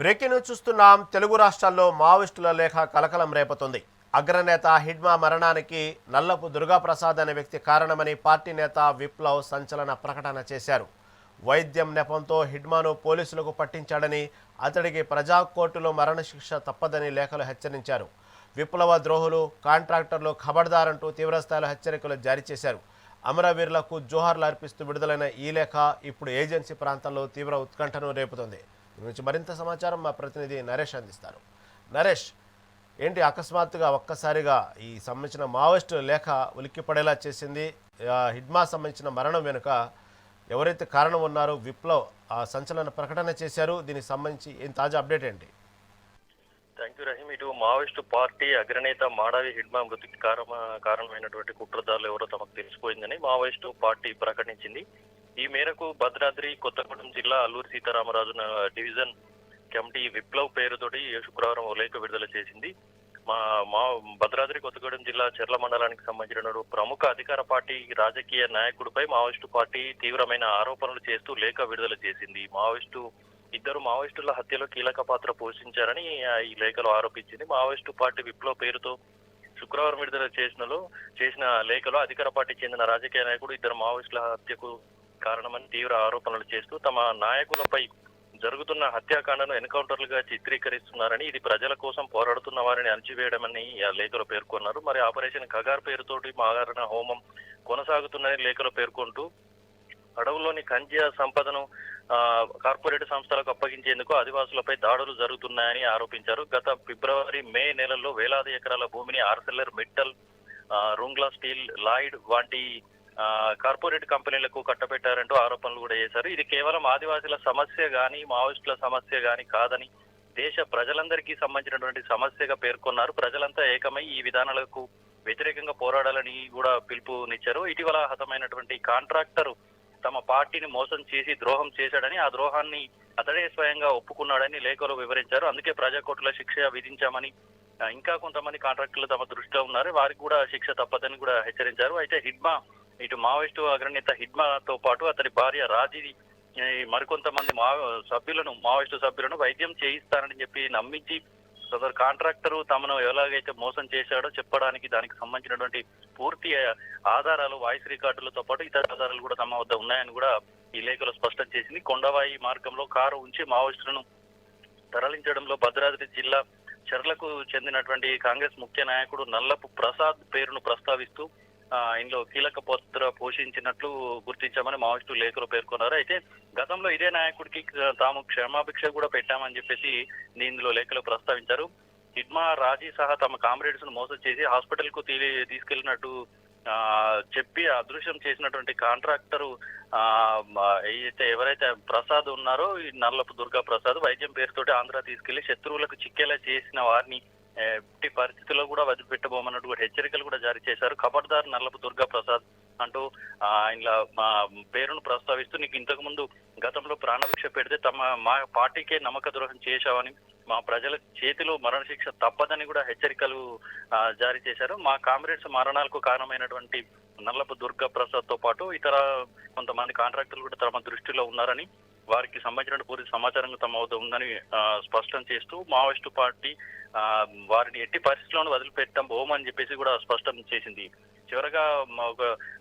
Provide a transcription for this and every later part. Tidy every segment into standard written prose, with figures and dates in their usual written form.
Breaking news చూస్తున్నాం. తెలుగు రాష్ట్రాల్లో మావోయిస్టుల లేఖ కలకలం రేపుతుంది. అగ్రనేత హిడ్మా మరణానికి నల్లపు దుర్గాప్రసాద్ అనే వ్యక్తి కారణమని పార్టీ నేత విప్లవ్ సంచలన ప్రకటన చేశారు. వైద్యం నెపంతో హిడ్మాను పోలీసులకు పట్టించాడని, అతడికి ప్రజా కోర్టులో మరణశిక్ష తప్పదని లేఖలు హెచ్చరించారు. విప్లవ ద్రోహులు, కాంట్రాక్టర్లు ఖబర్దారంటూ తీవ్రస్థాయిలో హెచ్చరికలు జారీ చేశారు. అమరవీరులకు జోహార్లు అర్పిస్తూ విడుదలైన ఈ లేఖ ఇప్పుడు ఏజెన్సీ ప్రాంతాల్లో తీవ్ర ఉత్కంఠను రేపుతుంది. గురించి మరింత సమాచారం మా ప్రతినిధి నరేష్ అందిస్తారు. నరేష్, ఏంటి అకస్మాత్తుగా ఒక్కసారిగా ఈ సంబంధించిన మావోయిస్టు లేఖ ఉలిక్కిపడేలా చేసింది? హిడ్మా సంబంధించిన మరణం వెనుక ఎవరైతే కారణం ఉన్నారో విప్లవ్ సంచలన ప్రకటన చేశారు. దీనికి సంబంధించి ఏం తాజా అప్డేట్ ఏంటి? Thank you Rahim. ఇటు మావోయిస్టు పార్టీ అగ్రనేత మాడావి హిడ్మా మృతికి కారణమైనటువంటి కుట్రదారులు ఎవరో తమకు తెలిసిపోయిందని మావోయిస్టు పార్టీ ప్రకటించింది. ఈ మేరకు భద్రాద్రి కొత్తగూడెం జిల్లా అల్లూరి సీతారామరాజు డివిజన్ కమిటీ విప్లవ్ పేరుతోటి శుక్రవారం ఓ లేఖ విడుదల చేసింది. మా భద్రాద్రి కొత్తగూడెం జిల్లా చెర్ల మండలానికి సంబంధించిన ప్రముఖ అధికార పార్టీ రాజకీయ నాయకుడిపై మావోయిస్టు పార్టీ తీవ్రమైన ఆరోపణలు చేస్తూ లేఖ విడుదల చేసింది. ఇద్దరు మావోయిస్టుల హత్యలో కీలక పాత్ర పోషించారని ఈ లేఖలో ఆరోపించింది. మావోయిస్టు పార్టీ విప్లవ్ పేరుతో శుక్రవారం విడుదల చేసిన లేఖలో అధికార పార్టీకి చెందిన రాజకీయ నాయకుడు ఇద్దరు మావోయిస్టుల హత్యకు కారణమని తీవ్ర ఆరోపణలు చేస్తూ తమ నాయకులపై జరుగుతున్న హత్యాకాండను ఎన్కౌంటర్లుగా చిత్రీకరిస్తున్నారని, ఇది ప్రజల కోసం పోరాడుతున్న వారిని అణచివేయడమని ఆ లేఖలో పేర్కొన్నారు. మరి ఆపరేషన్ కగార్ పేరుతోటి మారణ హోమం కొనసాగుతుందని లేఖలో పేర్కొంటూ అడవుల్లోని ఖనిజ సంపదను కార్పొరేట్ సంస్థలకు అప్పగించేందుకు ఆదివాసులపై దాడులు జరుగుతున్నాయని ఆరోపించారు. గత ఫిబ్రవరి, మే నెలల్లో వేలాది ఎకరాల భూమిని ఆర్సెల్లర్ మిట్టల్, రూంగ్లా స్టీల్, లాయిడ్ వంటి కార్పొరేట్ కంపెనీలకు కట్టబెట్టారంటూ ఆరోపణలు కూడా చేశారు. ఇది కేవలం ఆదివాసీల సమస్య గాని, మావోయిస్టుల సమస్య గాని కాదని, దేశ ప్రజలందరికీ సంబంధించినటువంటి సమస్యగా పేర్కొన్నారు. ప్రజలంతా ఏకమై ఈ విధానాలకు వ్యతిరేకంగా పోరాడాలని కూడా పిలుపునిచ్చారు. ఇటీవల హతమైనటువంటి కాంట్రాక్టర్ తమ పార్టీని మోసం చేసి ద్రోహం చేశాడని, ఆ ద్రోహాన్ని అతడే స్వయంగా ఒప్పుకున్నాడని లేఖలో వివరించారు. అందుకే ప్రజాకోర్టులో శిక్ష విధించామని, ఇంకా కొంతమంది కాంట్రాక్టర్లు తమ దృష్టిలో ఉన్నారు, వారికి కూడా శిక్ష తప్పదని కూడా హెచ్చరించారు. అయితే హిడ్మా, ఇటు మావోయిస్టు అగ్రనేత హిడ్మాతో పాటు అతని భార్య రాజీ మరికొంతమంది మావోయిస్టు సభ్యులను వైద్యం చేయిస్తానని చెప్పి నమ్మించి సదరు కాంట్రాక్టరు తమను ఎలాగైతే మోసం చేశాడో చెప్పడానికి దానికి సంబంధించినటువంటి పూర్తి ఆధారాలు, వాయిస్ రికార్డులతో పాటు ఇతర ఆధారాలు కూడా తమ వద్ద ఉన్నాయని కూడా ఈ లేఖలో స్పష్టం చేసింది. కొండవాయి మార్గంలో కారు ఉంచి మావోయిస్టులను తరలించడంలో భద్రాద్రి జిల్లా చెర్లకు చెందినటువంటి కాంగ్రెస్ ముఖ్య నాయకుడు నల్లపు ప్రసాద్ పేరును ప్రస్తావిస్తూ ఇందులో కీలక పాత్ర పోషించినట్లు గుర్తించామని మావోయిస్టు లేఖలో పేర్కొన్నారు. అయితే గతంలో ఇదే నాయకుడికి తాము క్షమాభిక్ష కూడా పెట్టామని చెప్పేసి ఇందులో లేఖలో ప్రస్తావించారు. హిడ్మా, రాజీ సహా తమ కామ్రేడ్స్ ను మోసం చేసి హాస్పిటల్ కు తీసుకెళ్లినట్టు చెప్పి అదృశ్యం చేసినటువంటి కాంట్రాక్టరు ఎవరైతే ప్రసాద్ ఉన్నారో, ఈ నల్లపు దుర్గా ప్రసాద్ వైద్యం పేరుతోటి ఆంధ్ర తీసుకెళ్లి శత్రువులకు చిక్కేలా చేసిన వారిని ఎట్టి పరిస్థితుల్లో కూడా వదిలిపెట్టబోమన్నట్టు హెచ్చరికలు కూడా జారీ చేశారు. ఖబర్దార్ నల్లపు దుర్గా ప్రసాద్ అంటూ ఇలా పేరును ప్రస్తావిస్తూ, నీకు ఇంతకు ముందు గతంలో ప్రాణభిక్ష పెడితే మా పార్టీకే నమ్మక ద్రోహం చేశావని, మా ప్రజల చేతిలో మరణశిక్ష తప్పదని కూడా హెచ్చరికలు జారీ చేశారు. మా కామ్రేడ్స్ మరణాలకు కారణమైనటువంటి నల్లపు దుర్గా ప్రసాద్ తో పాటు ఇతర కొంతమంది కాంట్రాక్టర్లు కూడా తమ దృష్టిలో ఉన్నారని, వారికి సంబంధించిన పూర్తి సమాచారం తమ వద్ద ఉందని స్పష్టం చేస్తూ మావోయిస్టు పార్టీ వారిని ఎట్టి పరిస్థితుల్లోనూ వదిలిపెట్టబోమని చెప్పేసి కూడా స్పష్టం చేసింది. చివరగా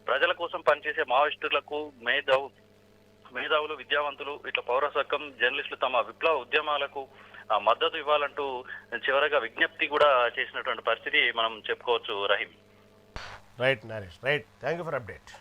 ప్రజల కోసం పనిచేసే మావోయిస్టులకు మేధావులు, విద్యావంతులు, ఇట్లా పౌర సంఘం, జర్నలిస్టులు తమ విప్లవ ఉద్యమాలకు మద్దతు ఇవ్వాలంటూ చివరగా విజ్ఞప్తి కూడా చేసినటువంటి పరిస్థితి మనం చెప్పుకోవచ్చు. Rahim. Right Naresh, right. Thank you for update.